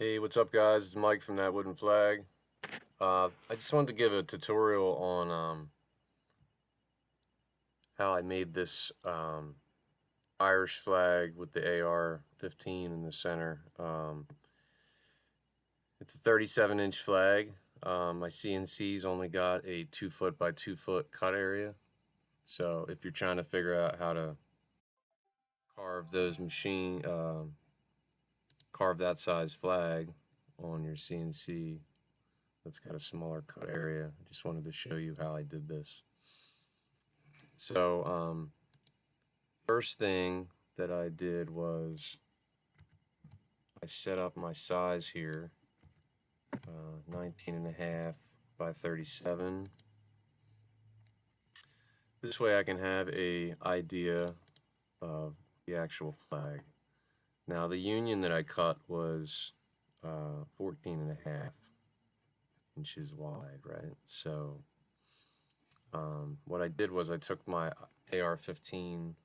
Hey, what's up guys? It's Mike from ThatWoodenFlag. I just wanted to give a tutorial on how I made this Irish flag with the AR-15 in the center. It's a 37-inch flag. My CNC's only got a 2-foot by 2-foot cut area. So if you're trying to figure out how to carve carve that size flag on your CNC that's got a smaller cut area, I just wanted to show you how I did this. So first thing that I did was I set up my size here, 19.5 by 37. This way I can have a idea of the actual flag. Now the union that I cut was 14.5 inches wide, right? So what I did was I took my AR-15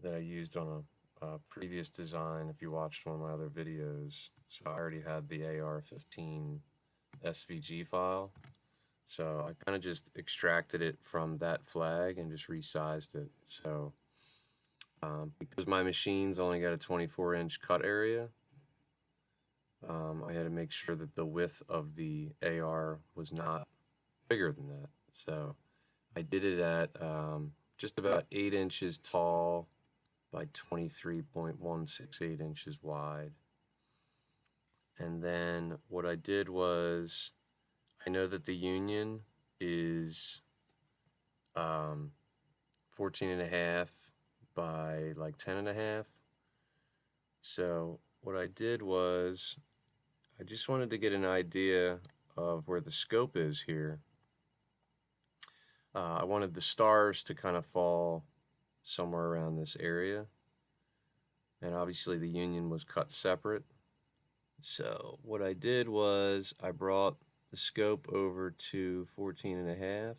that I used on a previous design, if you watched one of my other videos. So I already had the AR-15 SVG file. So I kind of just extracted it from that flag and just resized it. So because my machine's only got a 24-inch cut area, I had to make sure that the width of the AR was not bigger than that. So I did it at just about 8 inches tall by 23.168 inches wide. And then what I did was, I know that the union is 14.5 by like 10.5. So what I did was, I just wanted to get an idea of where the scope is here. I wanted the stars to kind of fall somewhere around this area. And obviously the union was cut separate. So what I did was I brought the scope over to 14.5.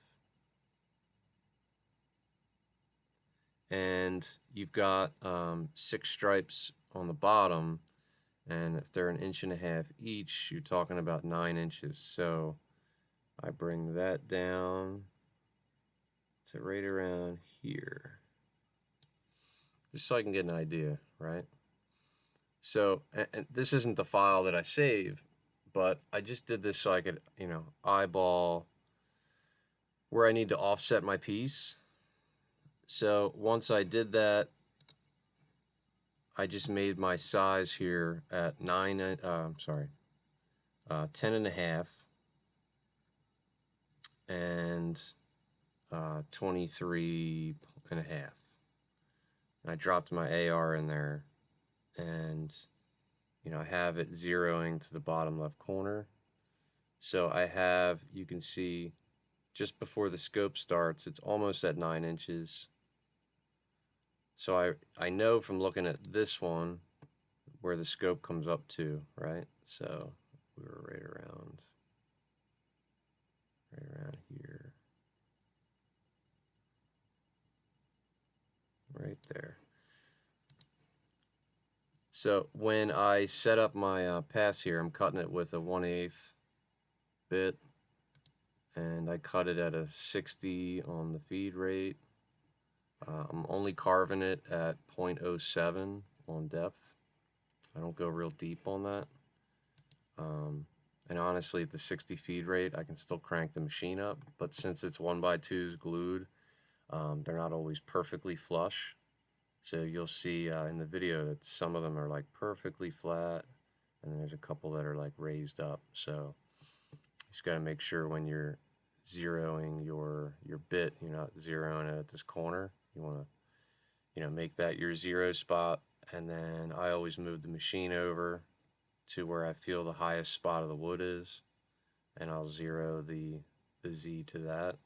And you've got 6 stripes on the bottom, and if they're 1.5 inches each, you're talking about 9 inches. So I bring that down to right around here, just so I can get an idea, right? So, and this isn't the file that I save, but I just did this so I could, eyeball where I need to offset my piece. So once I did that, I just made my size here at 10.5 and 23.5. I dropped my AR in there, and I have it zeroing to the bottom left corner. So I have, you can see just before the scope starts, it's almost at 9 inches. So I know from looking at this one where the scope comes up to, right? So we were right around here, right there. So when I set up my pass here, I'm cutting it with a 1/8 bit, and I cut it at a 60 on the feed rate. I'm only carving it at 0.07 on depth. I don't go real deep on that. And honestly, at the 60 feed rate, I can still crank the machine up, but since it's 1x2s glued, they're not always perfectly flush. So you'll see in the video that some of them are like perfectly flat, and then there's a couple that are like raised up. So you just got to make sure when you're zeroing your bit, you're not zeroing it at this corner. You want to make that your 0 spot, and then I always move the machine over to where I feel the highest spot of the wood is, and I'll zero the Z to that.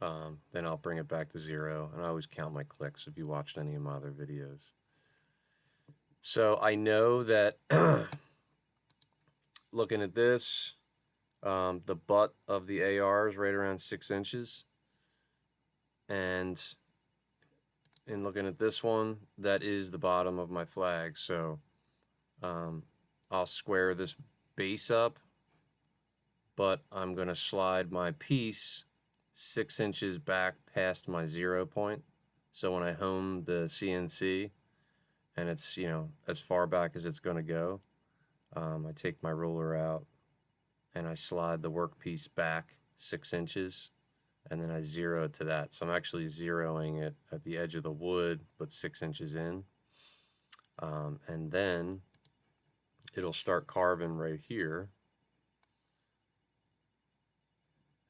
Then I'll bring it back to 0, and I always count my clicks if you watched any of my other videos. So I know that looking at this, the butt of the AR is right around 6 inches, and in looking at this one, that is the bottom of my flag. So I'll square this base up, but I'm going to slide my piece 6 inches back past my 0 point. So when I hone the CNC and it's, you know, as far back as it's going to go, I take my ruler out and I slide the workpiece back 6 inches, and then I zero it to that. So I'm actually zeroing it at the edge of the wood, but 6 inches in. And then it'll start carving right here.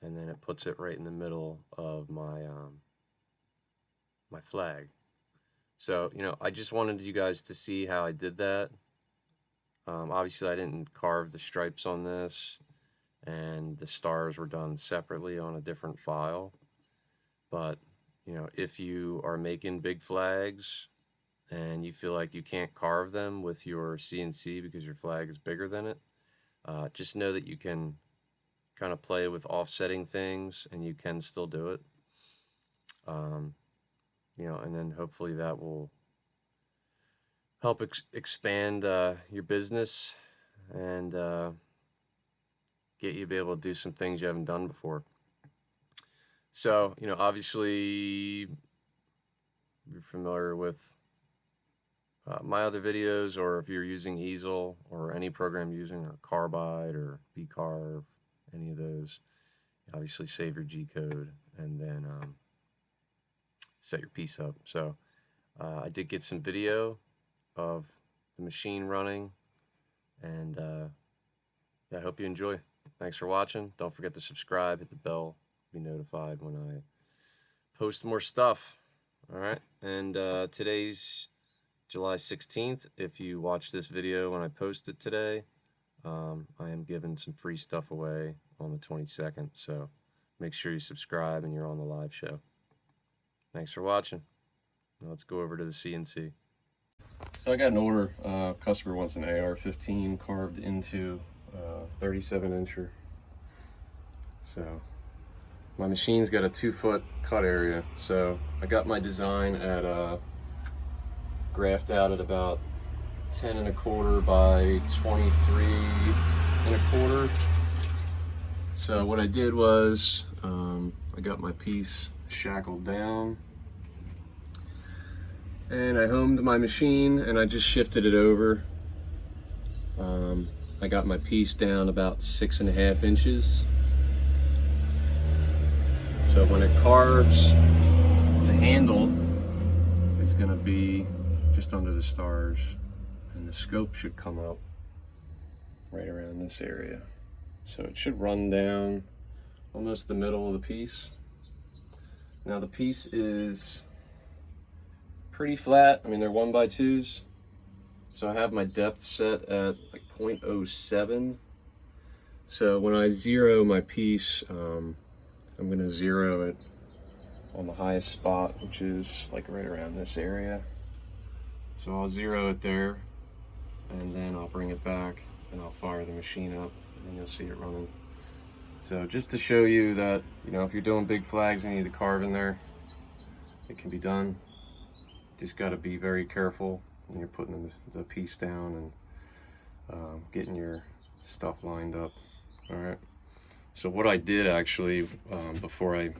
And then it puts it right in the middle of my my flag. So, you know, I just wanted you guys to see how I did that. Obviously, I didn't carve the stripes on this, and the stars were done separately on a different file. But, you know, if you are making big flags and you feel like you can't carve them with your CNC because your flag is bigger than it, just know that you can kind of play with offsetting things and you can still do it. You know, and then hopefully that will help expand your business and get you to be able to do some things you haven't done before. So, you know, obviously you're familiar with my other videos, or if you're using Easel or any program using, or Carbide or carve, any of those, obviously save your G code and then set your piece up. So I did get some video of the machine running, and yeah, I hope you enjoy. Thanks for watching. Don't forget to subscribe, hit the bell, be notified when I post more stuff. All right, and today's July 16th. If you watch this video when I post it today, I am giving some free stuff away on the 22nd, so make sure you subscribe and you're on the live show. Thanks for watching. Now let's go over to the CNC. So I got an order. Customer wants an AR-15 carved into 37 incher. So my machine's got a 2-foot cut area. So I got my design at graphed out at about 10 1/4 by 23 1/4. So what I did was I got my piece shackled down, and I homed my machine and I just shifted it over. I got my piece down about 6.5 inches. So when it carves, the handle is going to be just under the stars, and the scope should come up right around this area. So it should run down almost the middle of the piece. Now the piece is pretty flat. I mean, they're 1x2s. So I have my depth set at like 0.07. So when I zero my piece, I'm going to zero it on the highest spot, which is like right around this area. So I'll zero it there, and then I'll bring it back and I'll fire the machine up, and you'll see it running. So just to show you that, you know, if you're doing big flags and you need to carve in there, it can be done. Just got to be very careful when you're putting the piece down and getting your stuff lined up. All right. So what I did actually before I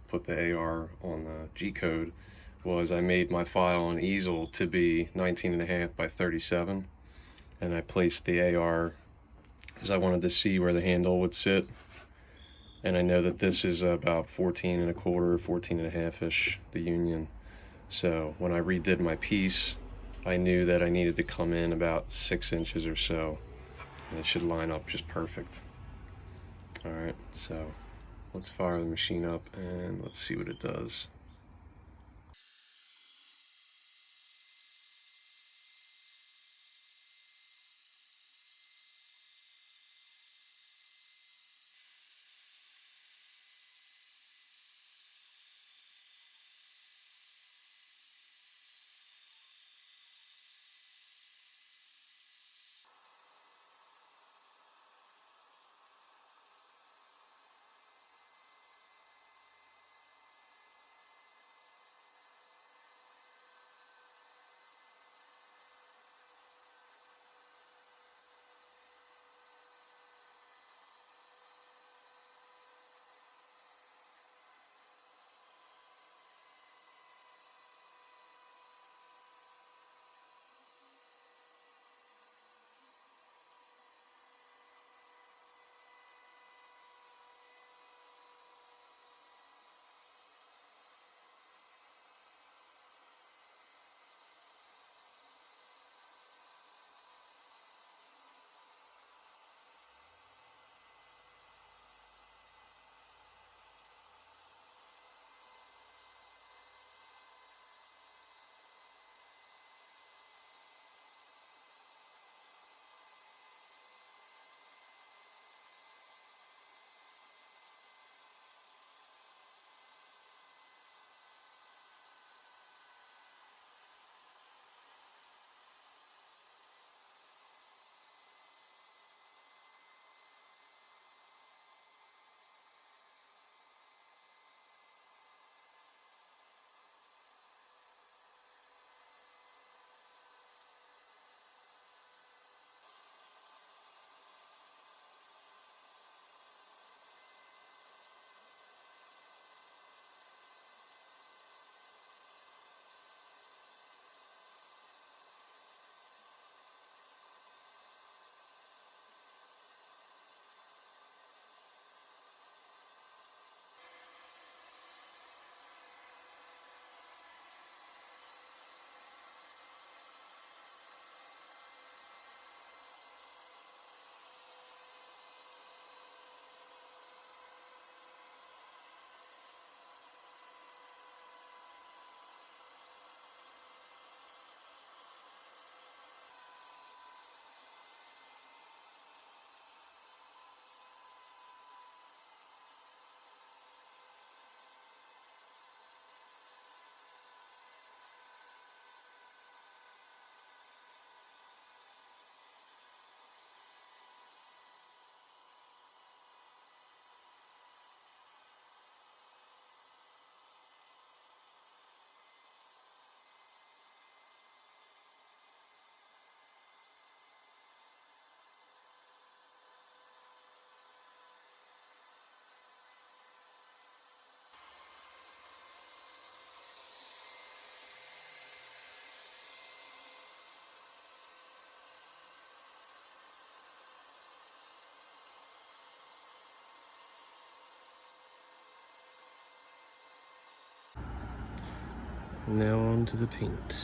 put the AR on the G code was I made my file on Easel to be 19.5 by 37, and I placed the AR because I wanted to see where the handle would sit, and I know that this is about 14 1/4, 14.5-ish, the union. So when I redid my piece, I knew that I needed to come in about 6 inches or so, and it should line up just perfect. All right, so let's fire the machine up and let's see what it does. Now on to the paint.